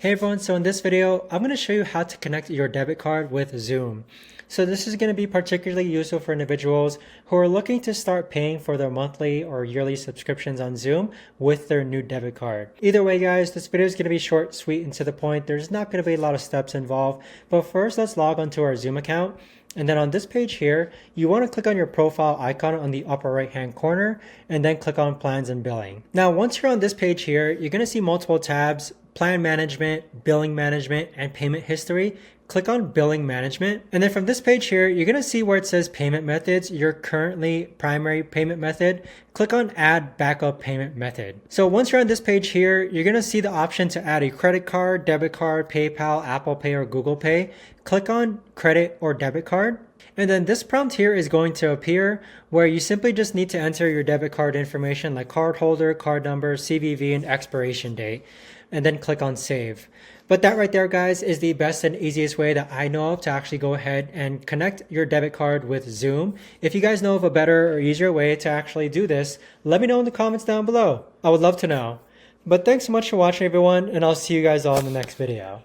Hey everyone, so in this video, I'm going to show you how to connect your debit card with Zoom. So this is going to be particularly useful for individuals who are looking to start paying for their monthly or yearly subscriptions on Zoom with their new debit card. Either way guys, this video is going to be short, sweet, and to the point. There's not going to be a lot of steps involved, but first let's log onto our Zoom account. And then on this page here, you want to click on your profile icon on the upper right hand corner and then click on plans and billing. Now, once you're on this page here, you're going to see multiple tabs: plan management, billing management, and payment history. Click on billing management. And then from this page here, you're going to see where it says payment methods, your currently primary payment method. Click on add backup payment method. So once you're on this page here, you're going to see the option to add a credit card, debit card, PayPal, Apple Pay, or Google Pay. Click on credit or debit card. And then this prompt here is going to appear where you simply just need to enter your debit card information like card holder, card number, CVV, and expiration date, and then click on save. But that right there, guys, is the best and easiest way that I know of to actually go ahead and connect your debit card with Zoom. If you guys know of a better or easier way to actually do this, let me know in the comments down below. I would love to know. But thanks so much for watching, everyone, and I'll see you guys all in the next video.